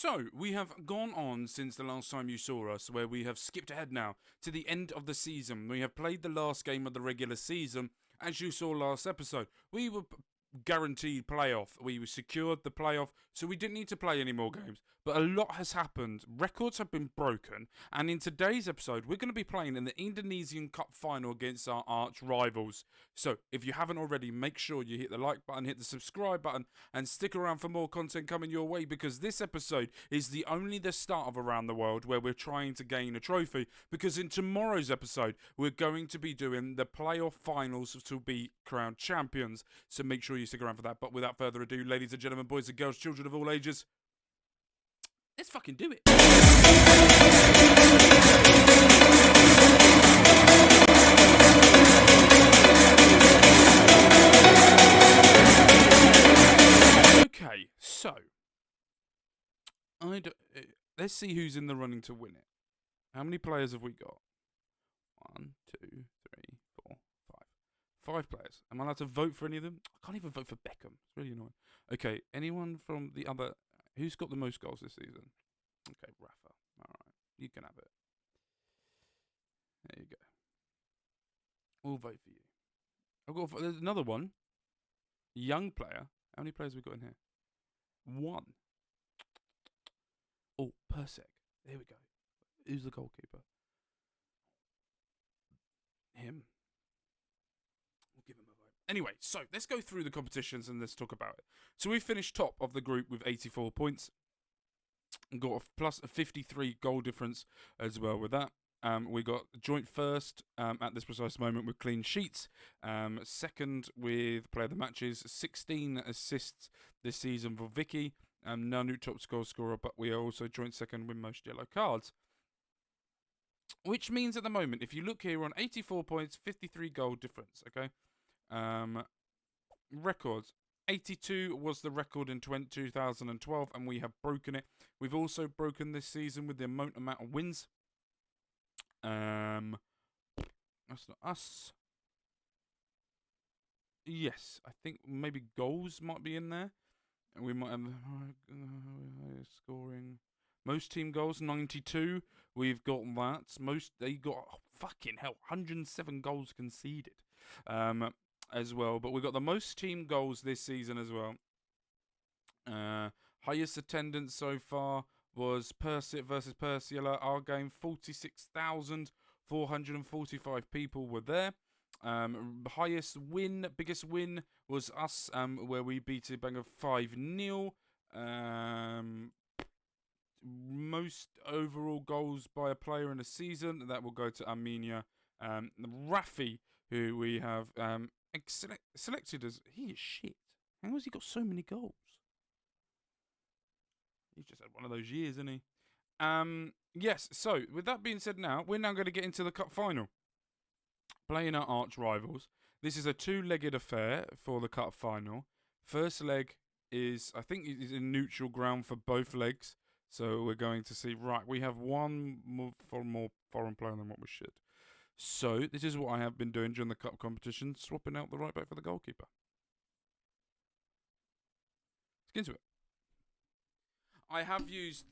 So, we have gone on since the last time you saw us, where we have skipped ahead now to the end of the season. We have played the last game of the regular season, as you saw last episode. We were guaranteed playoff. We secured the playoff, so we didn't need to play any more games. But a lot has happened. Records have been broken, and in today's episode, we're going to be playing in the Indonesian Cup final against our arch rivals. So, if you haven't already, make sure you hit the like button, hit the subscribe button, and stick around for more content coming your way, because this episode is only the start of Around the World, where we're trying to gain a trophy, because in tomorrow's episode, we're going to be doing the playoff finals to be crowned champions. So make sure you stick around for that. But without further ado, ladies and gentlemen, boys and girls, children of all ages, let's fucking do it. Okay, so let's see who's in the running to win it. How many players have we got? 1, 2, 3, 4, 5. 5 players. Am I allowed to vote for any of them? I can't even vote for Beckham. It's really annoying. Okay, anyone from the other... Who's got the most goals this season? Okay, Rafa. Alright, you can have it. There you go. We'll vote for you. There's another one. Young player. How many players have we got in here? 1. Oh, PERSIB. There we go. Who's the goalkeeper? Him. We'll give him a vote. Anyway, so let's go through the competitions and let's talk about it. So we finished top of the group with 84 points. Got a 53 goal difference as well with that. We got joint first at this precise moment with clean sheets. Second with player of the matches, 16 assists this season for Vicky. Nanu top scorer, but we are also joint second with most yellow cards. Which means at the moment, if you look here, we're on 84 points, 53 goal difference, okay? Records. 82 was the record in 2012, and we have broken it. We've also broken this season with the amount of wins. That's not us. Yes, I think maybe goals might be in there. And we might have scoring. Most team goals, 92. We've got that. They got, fucking hell, 107 goals conceded. As well, but we got the most team goals this season as well. Highest attendance so far was PERSIB versus PERSIJA. Our game, 46,445 people were there. Biggest win was us, where we beat it bang of 5-0. Most overall goals by a player in a season, that will go to Armenia. Rafi, who we have selected as... He is shit. How has he got so many goals? He's just had one of those years, isn't he? Yes, so with that being said now, we're now going to get into the cup final. Playing our arch rivals. This is a 2-legged affair for the cup final. First leg is, I think, is in neutral ground for both legs. So we're going to see, right, we have one more foreign player than what we should. So, this is what I have been doing during the cup competition, swapping out the right back for the goalkeeper. Let's get into it. I have used...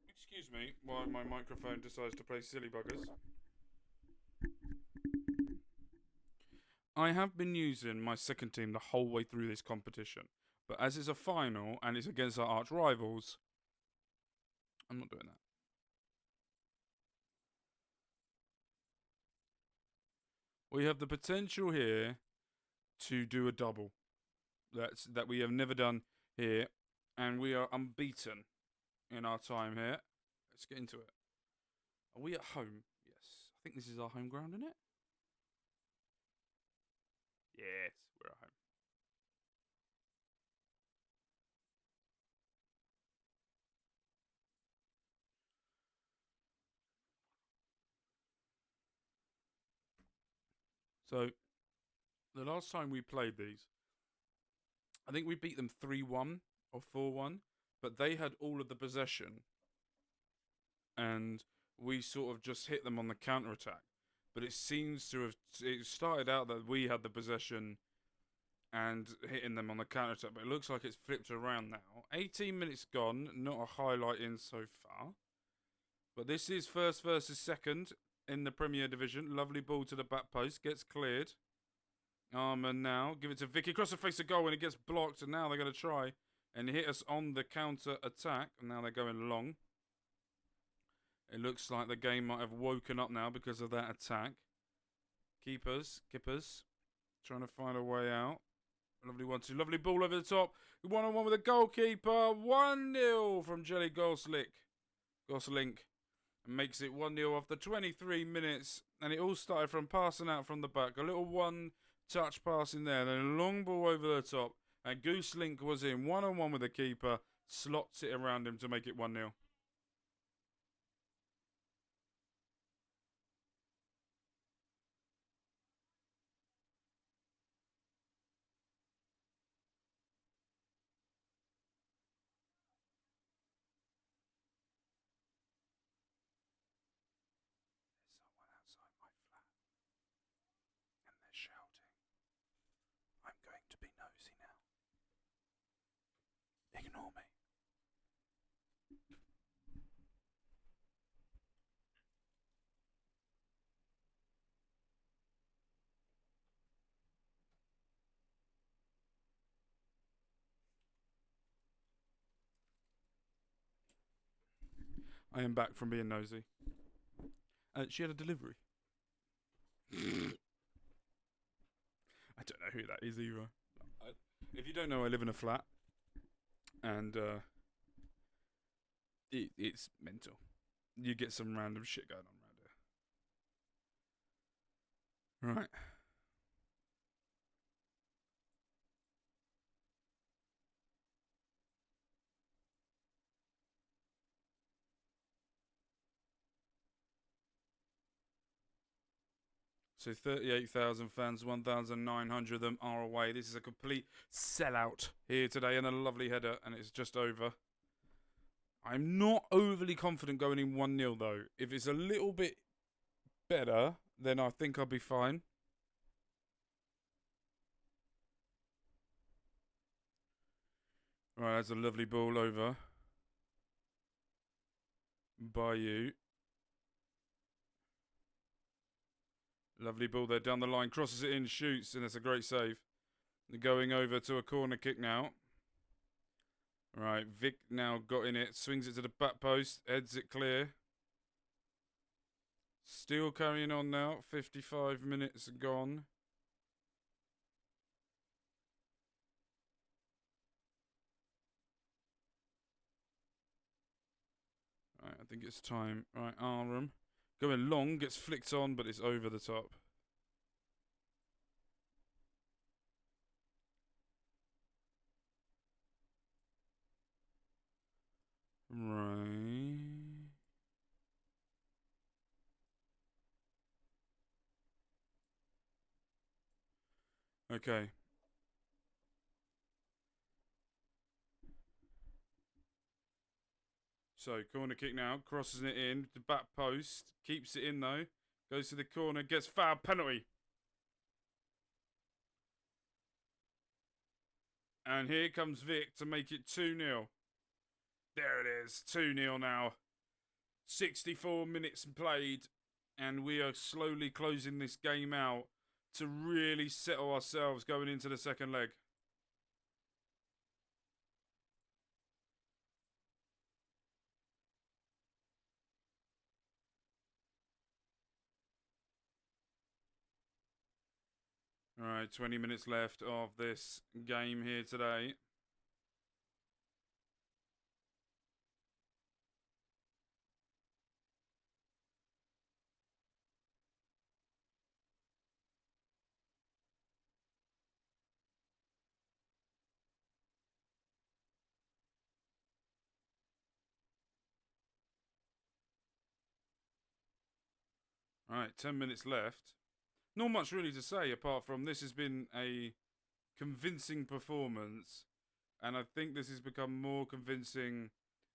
Excuse me, while my microphone decides to play silly buggers. I have been using my second team the whole way through this competition. But as it's a final, and it's against our arch rivals, I'm not doing that. We have the potential here to do a double. That we have never done here. And we are unbeaten in our time here. Let's get into it. Are we at home? Yes. I think this is our home ground, isn't it? Yes, we're at home. So, the last time we played these, I think we beat them 3-1 or 4-1, but they had all of the possession, and we sort of just hit them on the counter-attack. But it seems to have... It started out that we had the possession, and hitting them on the counter attack. But it looks like it's flipped around now. 18 minutes gone, not a highlight in so far. But this is first versus second in the Premier Division. Lovely ball to the back post, gets cleared. Armour now, give it to Vicky, across the face of goal, and it gets blocked, and now they're going to try and hit us on the counter attack, and now they're going long. It looks like the game might have woken up now because of that attack. Kippers, trying to find a way out. Lovely 1-2, lovely ball over the top. 1-on-1 with the goalkeeper. 1-0 from Jelly Gosling. And makes it 1-0 after 23 minutes. And it all started from passing out from the back. A little one-touch pass in there. Then a long ball over the top. And Gooselink was in 1-on-1 with the keeper. Slots it around him to make it 1-0. Ignore me. I am back from being nosy. She had a delivery. I don't know who that is either. If you don't know, I live in a flat. And it's mental. You get some random shit going on around here. Right. So 38,000 fans, 1,900 of them are away. This is a complete sellout here today, and a lovely header, and it's just over. I'm not overly confident going in 1-0 though. If it's a little bit better, then I think I'll be fine. Right, that's a lovely ball over. By you. Lovely ball there down the line, crosses it in, shoots, and it's a great save. Going over to a corner kick now. Right, Vic now got in it, swings it to the back post, heads it clear. Still carrying on now, 55 minutes gone. Right, I think it's time. Right, Aram. Going long, gets flicked on, but it's over the top. Right. Okay. So, corner kick now, crosses it in, the back post, keeps it in though, goes to the corner, gets fouled, penalty. And here comes Vic to make it 2-0. There it is, 2-0 now. 64 minutes played, and we are slowly closing this game out to really settle ourselves going into the second leg. All right, 20 minutes left of this game here today. All right, 10 minutes left. Not much really to say apart from this has been a convincing performance, and I think this has become more convincing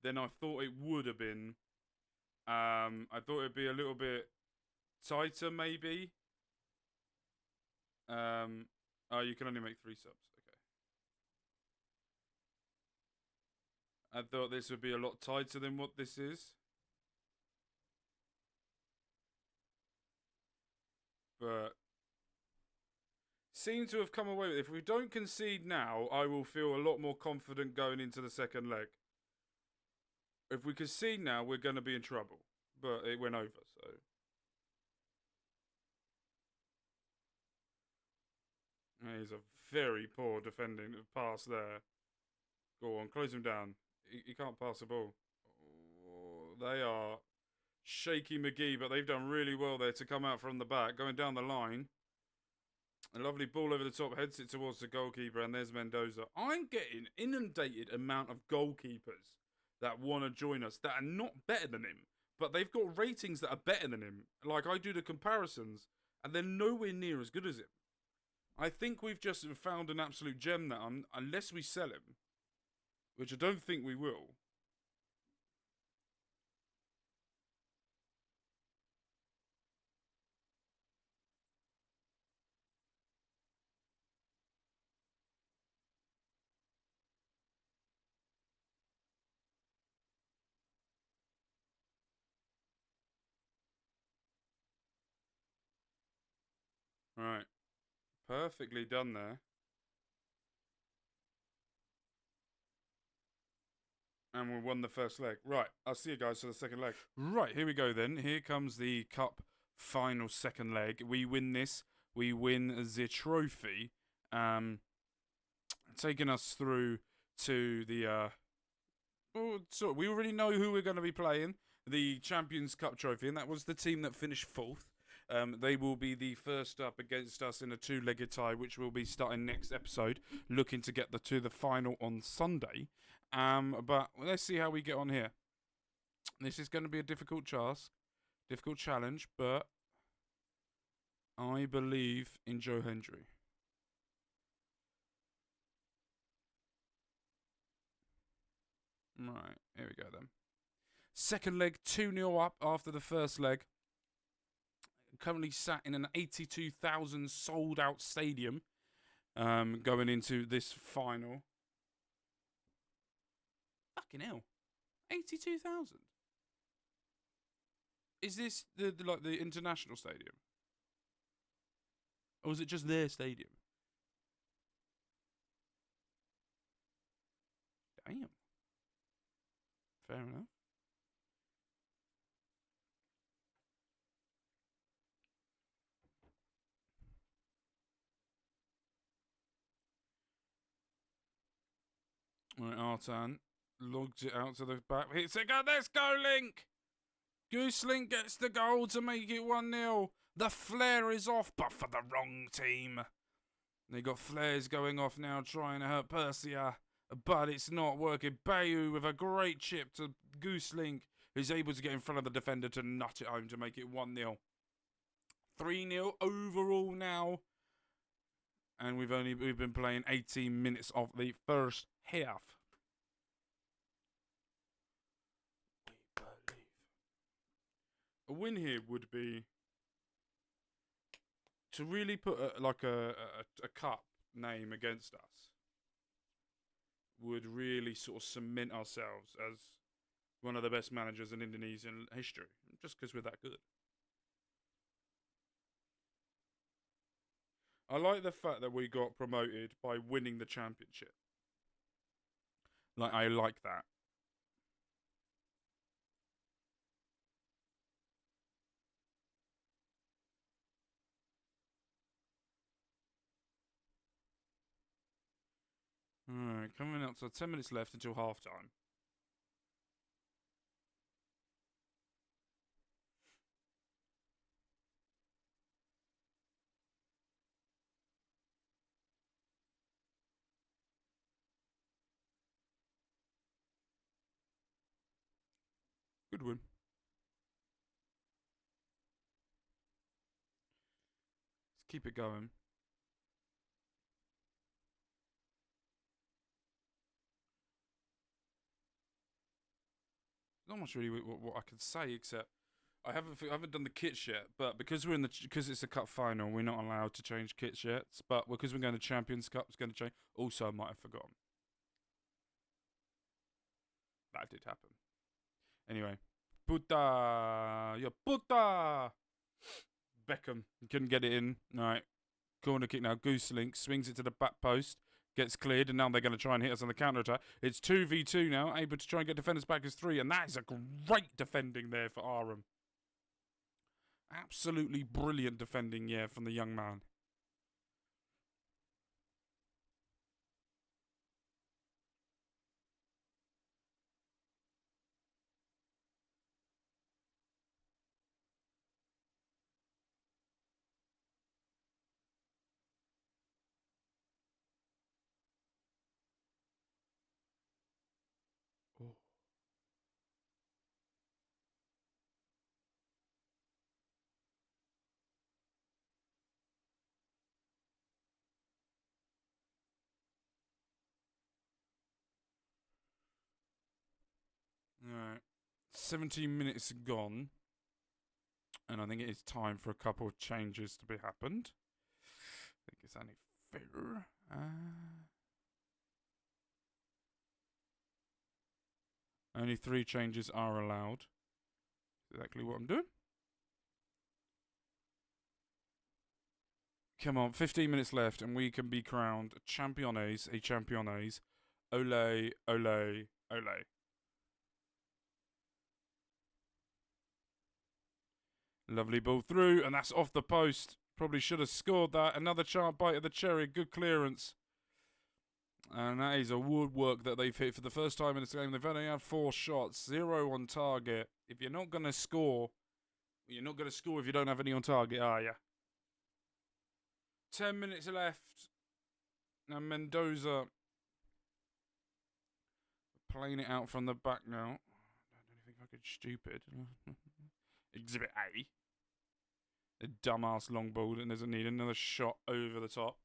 than I thought it would have been. I thought it'd be a little bit tighter, maybe. Oh, you can only make 3 subs. Okay. I thought this would be a lot tighter than what this is. But seem to have come away with it. If we don't concede now, I will feel a lot more confident going into the second leg. If we concede now, we're going to be in trouble. But it went over, so. He's a very poor defending pass there. Go on, close him down. He can't pass the ball. Oh, they are shaky McGee, but they've done really well there to come out from the back. Going down the line. A lovely ball over the top, heads it towards the goalkeeper, and there's Mendoza. I'm getting inundated amount of goalkeepers that want to join us that are not better than him, but they've got ratings that are better than him. Like, I do the comparisons, and they're nowhere near as good as him. I think we've just found an absolute gem that unless we sell him, which I don't think we will. Right. Perfectly done there. And we won the first leg. Right, I'll see you guys for the second leg. Right, here we go then. Here comes the cup final second leg. We win this. We win the trophy. Taking us through to the... so we already know who we're going to be playing. The Champions Cup trophy, and that was the team that finished fourth. They will be the first up against us in a 2-legged tie, which will be starting next episode, looking to get to the final on Sunday. But let's see how we get on here. This is going to be a difficult challenge, but I believe in Joe Hendry. Right, here we go then. Second leg, 2-0 up after the first leg. Currently sat in an 82,000 sold out stadium going into this final. Fucking hell. 82,000. Is this the international stadium? Or is it just their stadium? Damn. Fair enough. Right, Artan logs it out to the back. Hits it. Let's go, Link! Gooselink gets the goal to make it 1-0. The flare is off, but for the wrong team. They got flares going off now, trying to hurt PERSIJA, but it's not working. Bayu with a great chip to Gooselink, who's able to get in front of the defender to nut it home to make it 1-0. 3-0 overall now. And we've been playing 18 minutes of the first half. We believe. A win here would be to really put a cup name against us. Would really sort of cement ourselves as one of the best managers in Indonesian history, just because we're that good. I like the fact that we got promoted by winning the championship. Like, I like that. Alright, coming up to 10 minutes left until half time. Good win. Let's keep it going. Not much really what I can say, except I haven't done the kits yet, but because because it's a cup final, we're not allowed to change kits yet. But because we're going to Champions Cup, it's going to change. Also, I might have forgotten. That did happen. Anyway, puta, ya puta. Beckham couldn't get it in. All right, corner kick now. Gooselink swings it to the back post. Gets cleared, and now they're going to try and hit us on the counter attack. It's 2v2 now, able to try and get defenders back as 3, and that is a great defending there for Aram. Absolutely brilliant defending, yeah, from the young man. Oh. Alright. 17 minutes gone. And I think it is time for a couple of changes to be happened. I think it's only fair. Only 3 changes are allowed. Exactly what I'm doing. Come on, 15 minutes left, and we can be crowned Championes, a Championes. Ole, ole, ole. Lovely ball through, and that's off the post. Probably should have scored that. Another sharp bite of the cherry. Good clearance. And that is a woodwork that they've hit for the first time in this game. They've only had 4 shots, 0 on target. If you're not going to score, you're not going to score if you don't have any on target, are you? 10 minutes left. Now Mendoza playing it out from the back now. I don't think I could stupid. Exhibit A. A dumbass long ball that doesn't need another shot over the top.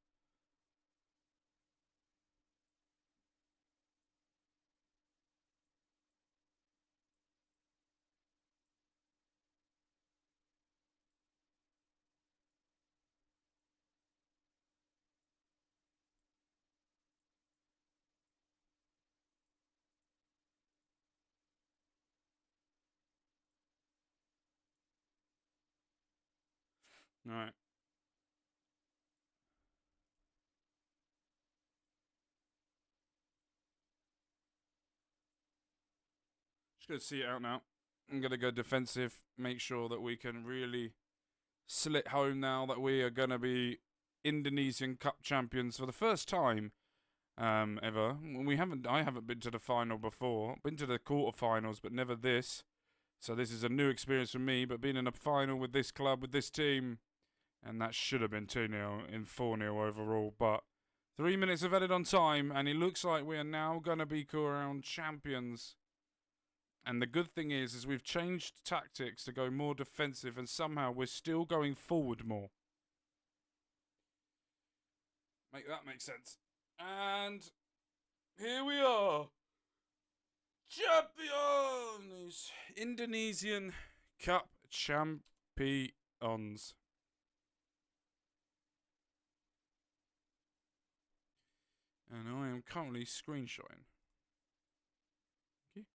All right. Just going to see it out now. I'm going to go defensive. Make sure that we can really slit home now that we are going to be Indonesian Cup champions for the first time ever. I haven't been to the final before. Been to the quarterfinals, but never this. So this is a new experience for me. But being in a final with this club, with this team, and that should have been 2-0 in 4-0 overall. But 3 minutes of added on time, and it looks like we are now going to be crowned champions. And the good thing is we've changed tactics to go more defensive, and somehow we're still going forward more. Make that make sense. And here we are. Champions! Indonesian Cup champions. And I am currently screenshotting. Okay.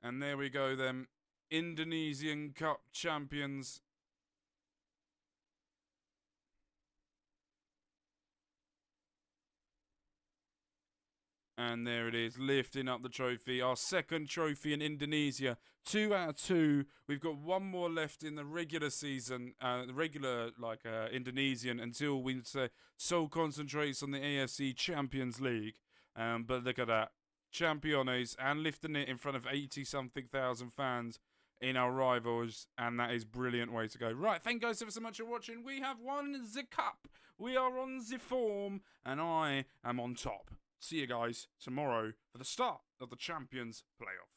And there we go then. Indonesian Cup champions. And there it is, lifting up the trophy. Our second trophy in Indonesia. 2 out of 2. We've got 1 more left in the regular season, Indonesian, until we say Seoul concentrates on the AFC Champions League. But look at that. Championes, and lifting it in front of 80-something thousand fans in our rivals. And that is a brilliant way to go. Right, thank you guys ever so much for watching. We have won the cup. We are on the form, and I am on top. See you guys tomorrow for the start of the Champions Playoff.